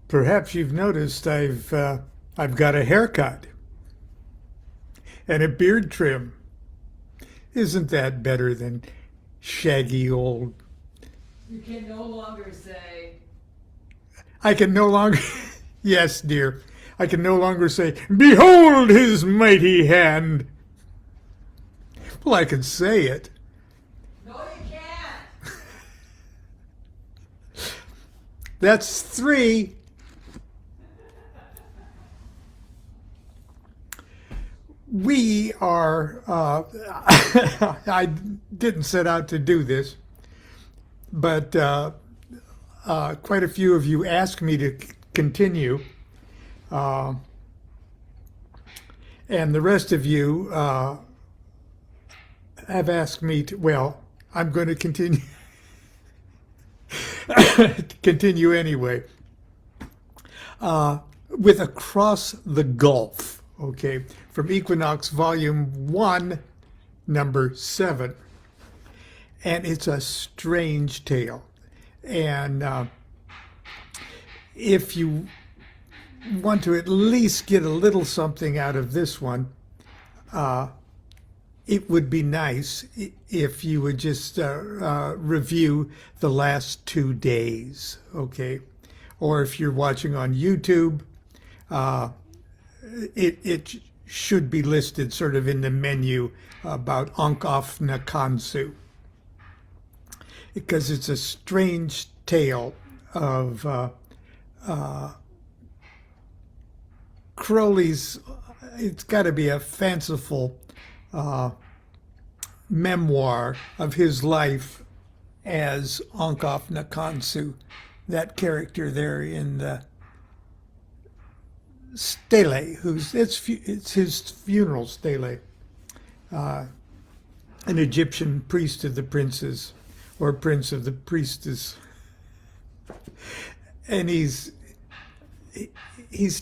Perhaps you've noticed I've got a haircut and a beard trim. Isn't that better than shaggy old? You can no longer say, I can no longer, yes, dear, I can no longer say, "Behold his mighty hand." Well, I can say it. no, you can't. That's three. We are, I didn't set out to do this, but quite a few of you asked me to continue, and the rest of you have asked me to, well, I'm going to continue, continue anyway, with Across the Gulf, okay, from Equinox Volume 1, Number 7. And it's a strange tale. And if you want to at least get a little something out of this one, it would be nice if you would just review the last 2 days, okay? Or if you're watching on YouTube, it should be listed sort of in the menu about Ankh-f-n-Khonsu, because it's a strange tale of Crowley's. It's got to be a fanciful memoir of his life as Ankh-f-n-Khonsu, that character there in the stele, it's his funeral stele, an Egyptian priest of the princes, or prince of the priestess, and he's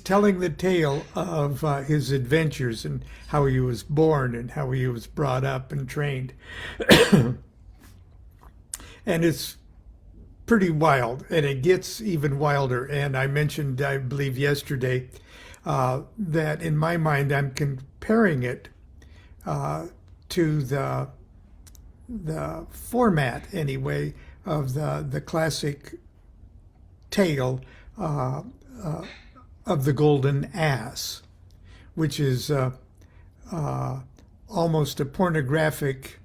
telling the tale of his adventures and how he was born and how he was brought up and trained, and it's pretty wild, and it gets even wilder. And I mentioned, I believe yesterday, that in my mind I'm comparing it to the format, anyway, of the classic tale of the Golden Ass, which is almost a pornographic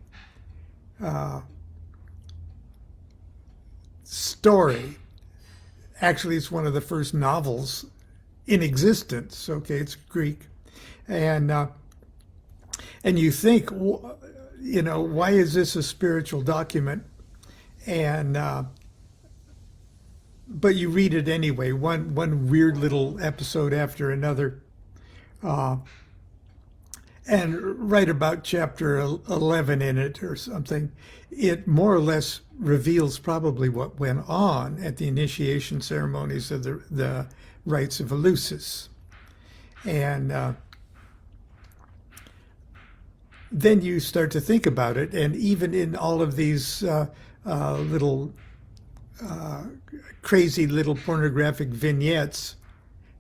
story. Actually, it's one of the first novels in existence. Okay, it's Greek, and you think, you know, why is this a spiritual document? And but you read it anyway, one weird little episode after another, and right about chapter 11 in it or something, it more or less reveals probably what went on at the initiation ceremonies of the rites of Eleusis. And then you start to think about it, and even in all of these little crazy little pornographic vignettes,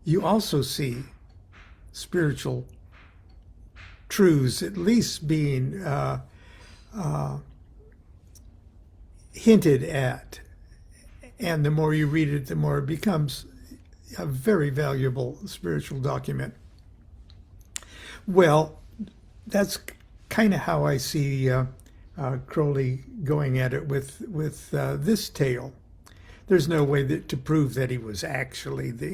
you also see spiritual truths at least being hinted at. And the more you read it, the more it becomes a very valuable spiritual document. Well, that's kind of how I see Crowley going at it with this tale. There's no way to prove that he was actually the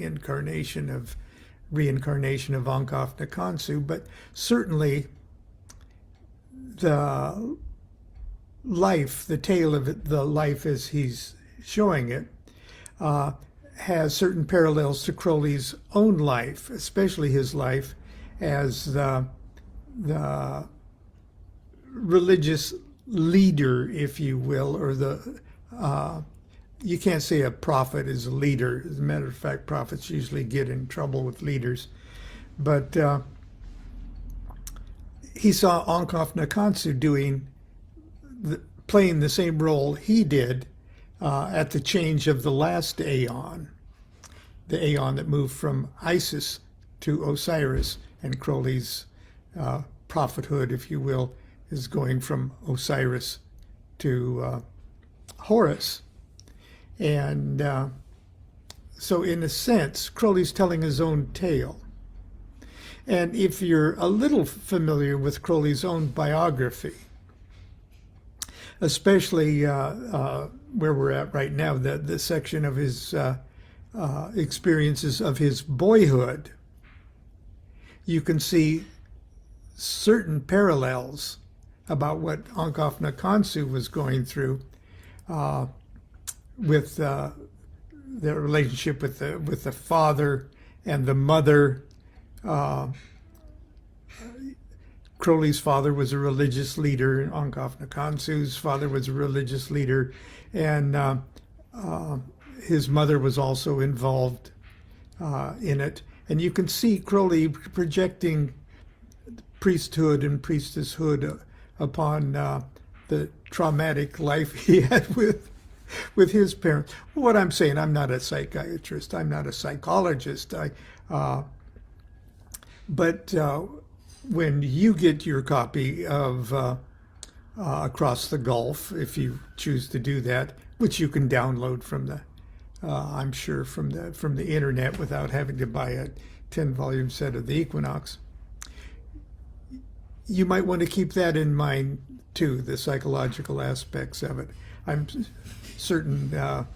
reincarnation of Ankh-f-n-Khonsu, but certainly the tale of it, the life as he's showing it, has certain parallels to Crowley's own life, especially his life as the religious leader, if you will, or you can't say a prophet is a leader. As a matter of fact, prophets usually get in trouble with leaders. But he saw Ankh-f-n-Khonsu playing the same role he did at the change of the last aeon. the aeon that moved from Isis to Osiris, and Crowley's prophethood, if you will, is going from Osiris to Horus. And so in a sense, Crowley's telling his own tale. And if you're a little familiar with Crowley's own biography, especially where we're at right now, the section of his experiences of his boyhood, you can see certain parallels about what Ankh-f-n-Khonsu was going through with the relationship with the father and the mother. Crowley's father was a religious leader. Ankh-f-n-Khonsu's father was a religious leader, and his mother was also involved in it. And you can see Crowley projecting priesthood and priestesshood upon the traumatic life he had with his parents. What I'm saying, I'm not a psychiatrist, I'm not a psychologist. But when you get your copy of Across the Gulf, if you choose to do that, which you can download from the, I'm sure from the internet without having to buy a 10-volume set of the Equinox, you might want to keep that in mind too, the psychological aspects of it. I'm certain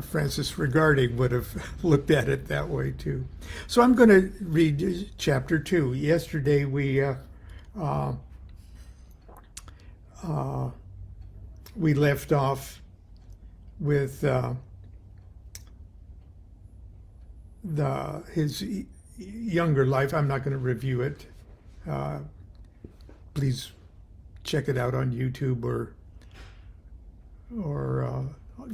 Francis Regarding would have looked at it that way too. So I'm going to read chapter 2. Yesterday we left off with his younger life. I'm not going to review it. Please check it out on YouTube or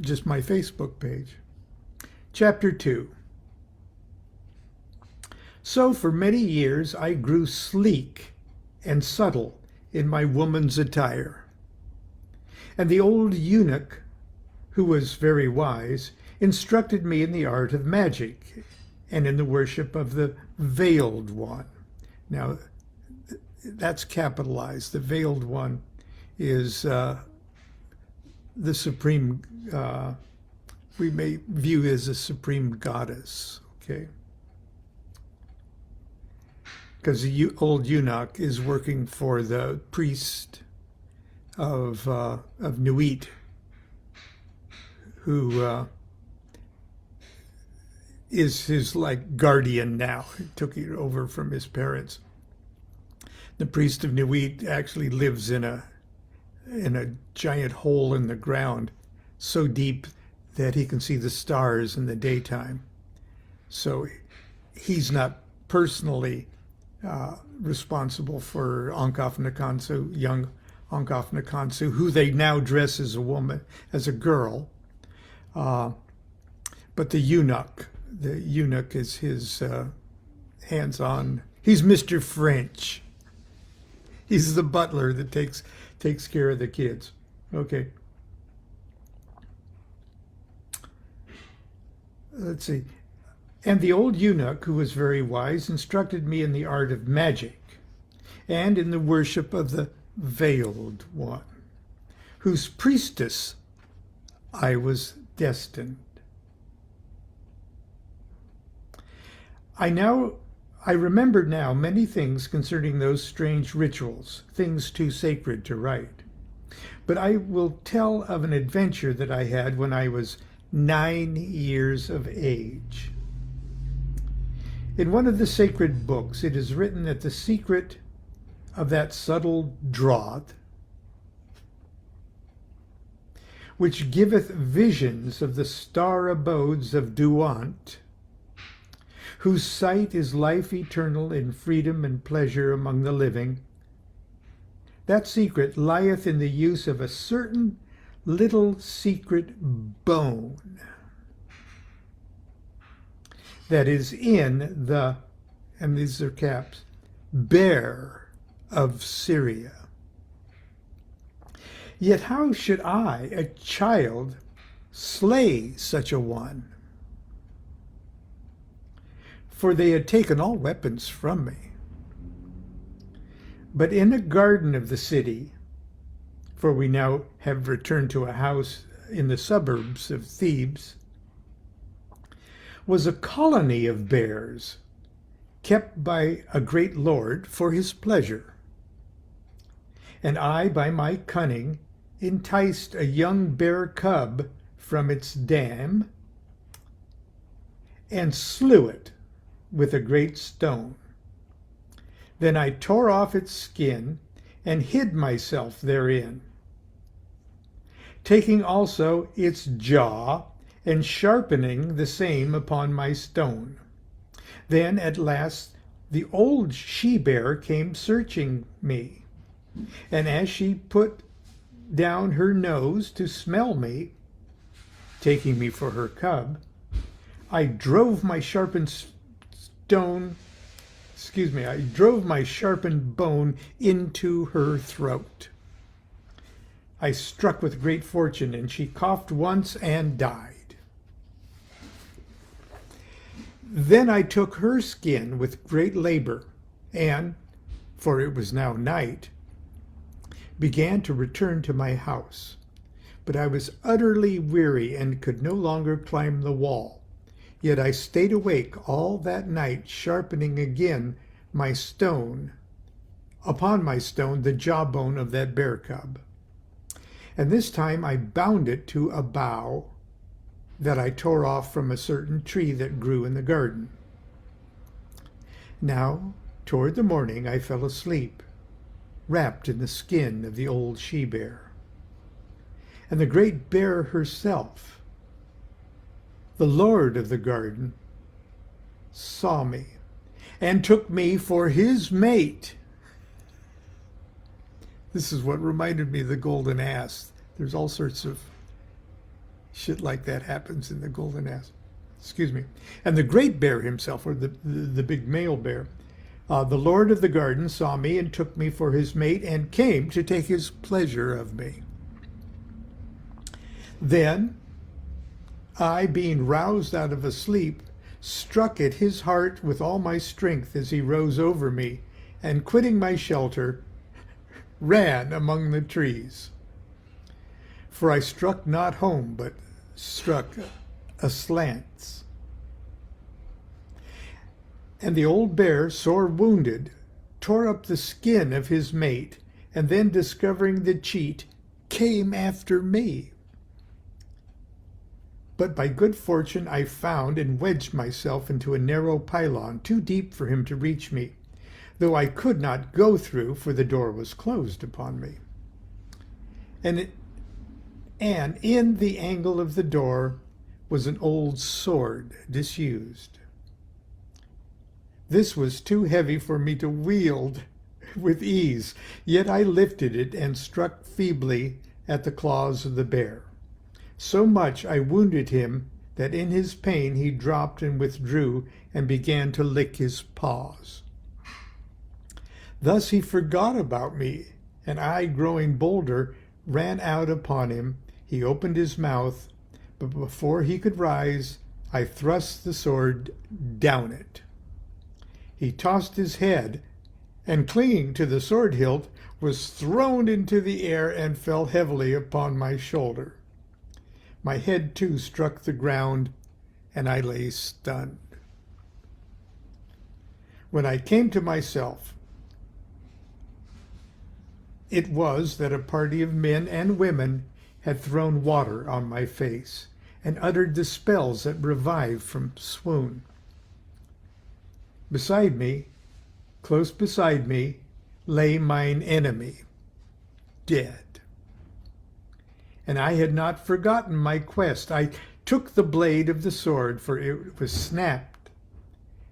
just my Facebook page. Chapter 2. So for many years I grew sleek and subtle in my woman's attire. And the old eunuch, who was very wise, instructed me in the art of magic and in the worship of the Veiled One. Now, that's capitalized. The Veiled One is the supreme, we may view as a supreme goddess, okay? Because the old eunuch is working for the priest of Nuit, who is his like guardian now. He took it over from his parents. The priest of Nuit actually lives in a giant hole in the ground, so deep that he can see the stars in the daytime. So he's not personally responsible for Ankh-f-n-Khonsu, young Ankh-f-n-Khonsu, who they now dress as a woman, as a girl. But the eunuch is his hands-on. He's Mr. French. He's the butler that takes care of the kids. Okay. Let's see. And the old eunuch, who was very wise, instructed me in the art of magic and in the worship of the Veiled One, whose priestess I was destined. I remember now many things concerning those strange rituals, things too sacred to write. But I will tell of an adventure that I had when I was 9 years of age. In one of the sacred books, it is written that the secret of that subtle draught, which giveth visions of the star abodes of Duant, whose sight is life eternal in freedom and pleasure among the living, that secret lieth in the use of a certain little secret bone that is in the, and these are caps, bear of Syria. Yet how should I, a child, slay such a one? for they had taken all weapons from me. But in a garden of the city, for we now have returned to a house in the suburbs of Thebes, was a colony of bears kept by a great lord for his pleasure. And I, by my cunning, enticed a young bear cub from its dam and slew it with a great stone. Then I tore off its skin and hid myself therein, taking also its jaw and sharpening the same upon my stone. Then at last the old she-bear came searching me, and as she put down her nose to smell me, taking me for her cub, I drove my sharpened bone into her throat. I struck with great fortune, and she coughed once and died. Then I took her skin with great labor, and, for it was now night, began to return to my house. But I was utterly weary and could no longer climb the wall. Yet I stayed awake all that night, sharpening again upon my stone the jawbone of that bear cub. And this time I bound it to a bough that I tore off from a certain tree that grew in the garden. Now, toward the morning, I fell asleep, wrapped in the skin of the old she-bear. And the great bear herself, the lord of the garden, saw me and took me for his mate. This is what reminded me of the golden ass. There's all sorts of shit like that happens in the golden ass. Excuse me. And the great bear himself, or the big male bear, the lord of the garden saw me and took me for his mate and came to take his pleasure of me. Then I, being roused out of a sleep, struck at his heart with all my strength as he rose over me, and quitting my shelter, ran among the trees. For I struck not home, but struck aslants. And the old bear, sore wounded, tore up the skin of his mate, and then, discovering the cheat, came after me. But by good fortune I found and wedged myself into a narrow pylon, too deep for him to reach me, though I could not go through, for the door was closed upon me. And in the angle of the door was an old sword, disused. This was too heavy for me to wield with ease, yet I lifted it and struck feebly at the claws of the bear. So much I wounded him that in his pain he dropped and withdrew and began to lick his paws. Thus he forgot about me, and I, growing bolder, ran out upon him. He opened his mouth, but before he could rise, I thrust the sword down it. He tossed his head, and clinging to the sword hilt, was thrown into the air and fell heavily upon my shoulder. My head, too, struck the ground, and I lay stunned. When I came to myself, it was that a party of men and women had thrown water on my face and uttered the spells that revive from swoon. Beside me, close beside me, lay mine enemy, dead. And I had not forgotten my quest. I took the blade of the sword, for it was snapped,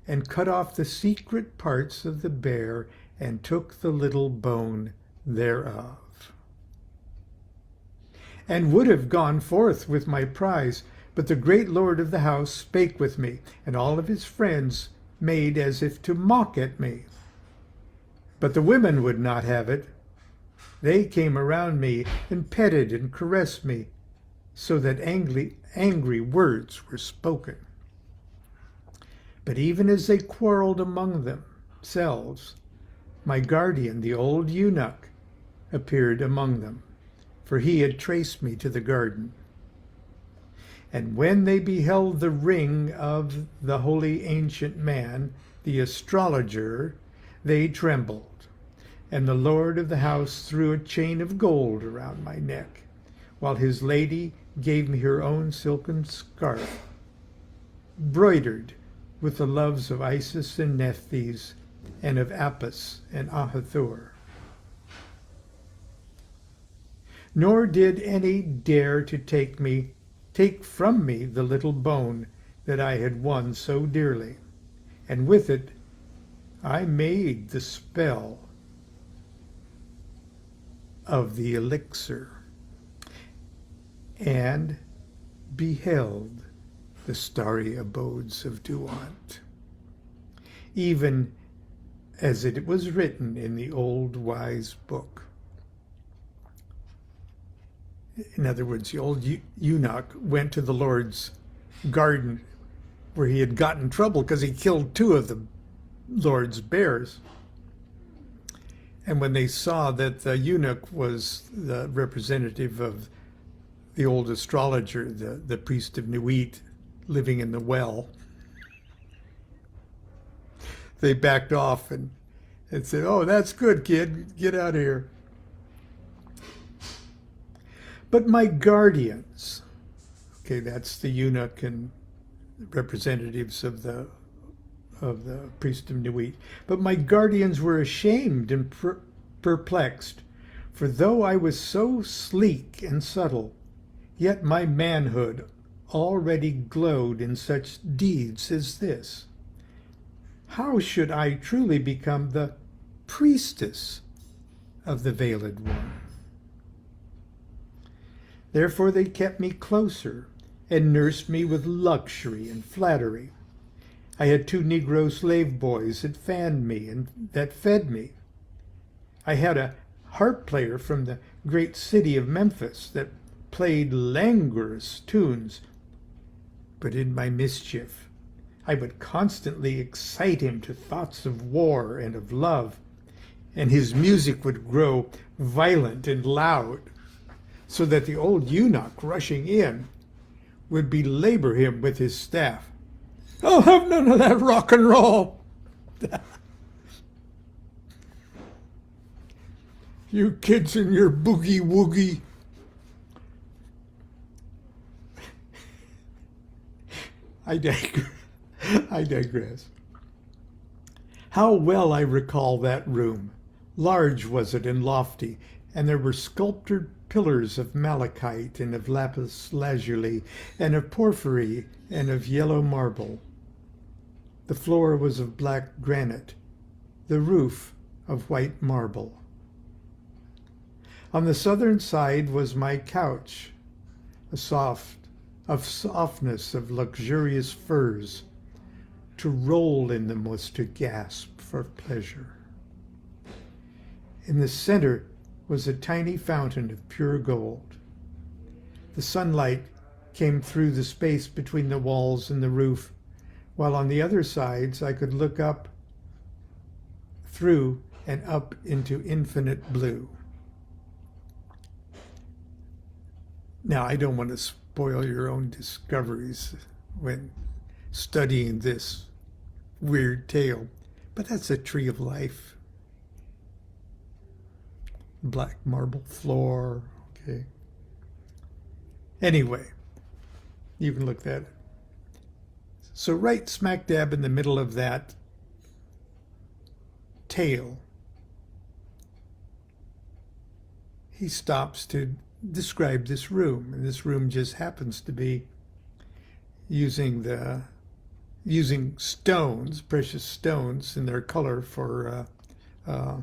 and cut off the secret parts of the bear, and took the little bone thereof. And would have gone forth with my prize, but the great lord of the house spake with me, and all of his friends made as if to mock at me. But the women would not have it. They came around me and petted and caressed me, so that angry words were spoken. But even as they quarreled among themselves, my guardian, the old eunuch, appeared among them, for he had traced me to the garden. And when they beheld the ring of the holy ancient man, the astrologer, they trembled. And the lord of the house threw a chain of gold around my neck, while his lady gave me her own silken scarf, broidered with the loves of Isis and Nephthys, and of Apis and Ahithor. Nor did any dare to take from me the little bone that I had won so dearly, and with it I made the spell of the elixir, and beheld the starry abodes of Duant, even as it was written in the old wise book. In other words, the old eunuch went to the Lord's garden where he had gotten in trouble because he killed 2 of the Lord's bears. And when they saw that the eunuch was the representative of the old astrologer, the priest of Nuit, living in the well, they backed off and said, "Oh, that's good, kid. Get out of here." But my guardians, okay, that's the eunuch and representatives of the priest of Nuit, but my guardians were ashamed and perplexed, for though I was so sleek and subtle, yet my manhood already glowed in such deeds as this. How should I truly become the priestess of the Veiled One? Therefore they kept me closer and nursed me with luxury and flattery. I had 2 Negro slave boys that fanned me and that fed me. I had a harp player from the great city of Memphis that played languorous tunes. But in my mischief, I would constantly excite him to thoughts of war and of love, and his music would grow violent and loud, so that the old eunuch rushing in would belabor him with his staff. "I'll have none of that rock and roll. You kids and your boogie woogie." I digress. How well I recall that room. Large was it and lofty, and there were sculptured pillars of malachite and of lapis lazuli and of porphyry and of yellow marble. The floor was of black granite, the roof of white marble. On the southern side was my couch, of softness of luxurious furs. To roll in them was to gasp for pleasure. In the center was a tiny fountain of pure gold. The sunlight came through the space between the walls and the roof, while on the other sides I could look up through and up into infinite blue. Now, I don't want to spoil your own discoveries when studying this weird tale, but that's a tree of life. Black marble floor, okay. Anyway, you can look that up. So right smack dab in the middle of that tale, he stops to describe this room, and this room just happens to be using stones, precious stones in their color for a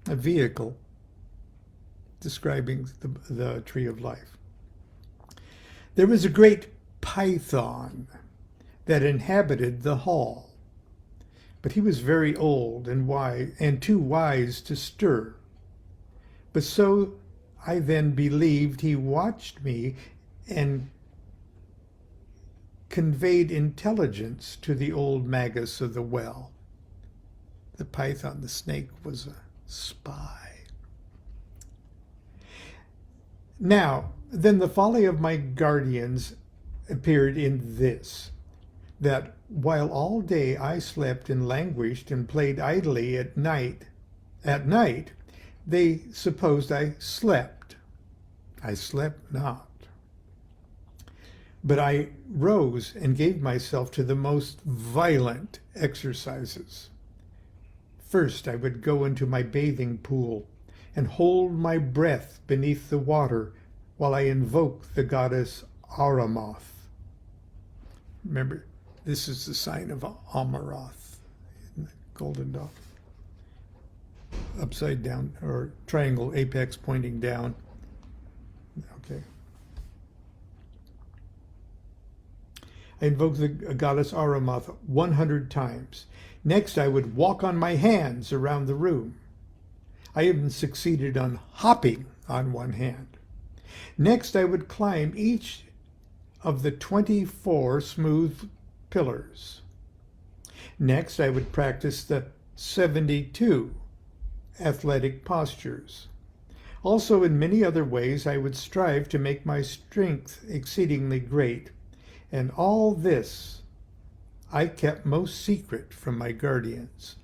vehicle describing the tree of life. There was a great python that inhabited the hall, but he was very old and wise, and too wise to stir. But so I then believed he watched me and conveyed intelligence to the old magus of the well. The python, the snake, was a spy. Now, then the folly of my guardians appeared in this, that while all day I slept and languished and played idly at night, they supposed I slept. I slept not. But I rose and gave myself to the most violent exercises. First, I would go into my bathing pool and hold my breath beneath the water while I invoked the goddess Aramoth. Remember, this is the sign of Amaroth, golden dog. Upside down, or triangle, apex pointing down. Okay. I invoked the goddess Aramoth 100 times. Next, I would walk on my hands around the room. I even succeeded on hopping on one hand. Next, I would climb each of the 24 smooth pillars. Next, I would practice the 72 athletic postures. Also, in many other ways, I would strive to make my strength exceedingly great. And all this I kept most secret from my guardians.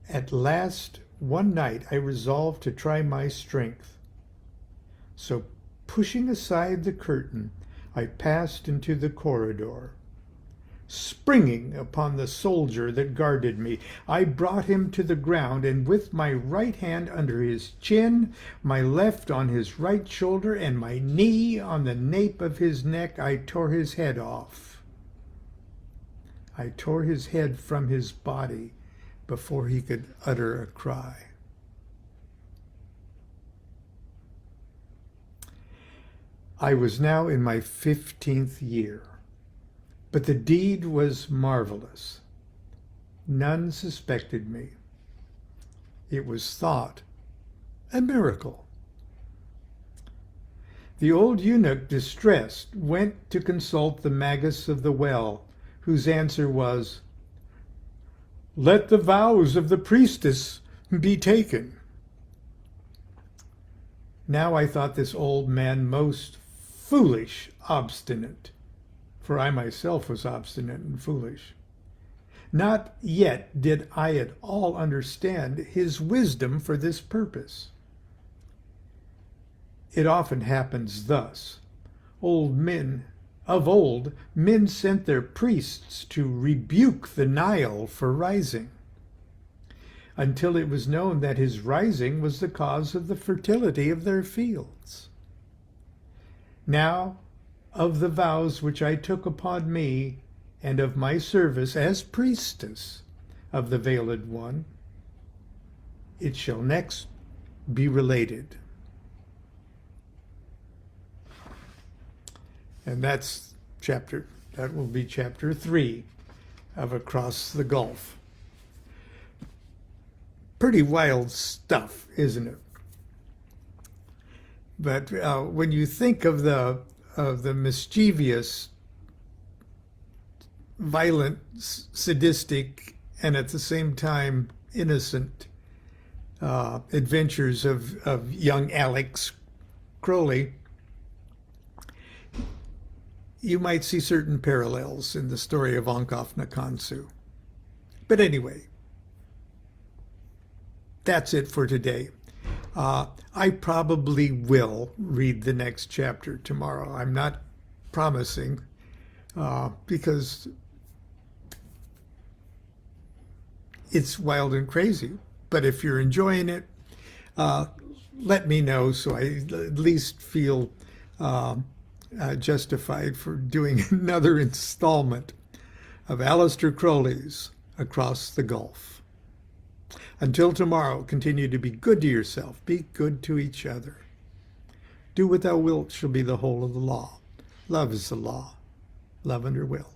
At last, one night, I resolved to try my strength. So, pushing aside the curtain, I passed into the corridor. Springing upon the soldier that guarded me, I brought him to the ground, and with my right hand under his chin, my left on his right shoulder, and my knee on the nape of his neck, I tore his head off. I tore his head from his body before he could utter a cry. I was now in my 15th year. But the deed was marvelous. None suspected me. It was thought a miracle. The old eunuch, distressed, went to consult the magus of the well, whose answer was, "Let the vows of the priestess be taken." Now I thought this old man most foolish, obstinate, for I myself was obstinate and foolish. Not yet did I at all understand his wisdom for this purpose. It often happens thus. Of old, men sent their priests to rebuke the Nile for rising, until it was known that his rising was the cause of the fertility of their fields. Now, of the vows which I took upon me, and of my service as priestess of the Veiled One, it shall next be related. And that will be chapter 3 of Across the Gulf. Pretty wild stuff, isn't it? But when you think of the mischievous, violent, sadistic, and at the same time innocent adventures of young Alex Crowley, you might see certain parallels in the story of Ankh-f-n-Khonsu. But anyway, that's it for today. I probably will read the next chapter tomorrow. I'm not promising because it's wild and crazy. But if you're enjoying it, let me know so I at least feel justified for doing another installment of Aleister Crowley's Across the Gulf. Until tomorrow, continue to be good to yourself. Be good to each other. Do what thou wilt shall be the whole of the law. Love is the law. Love under will.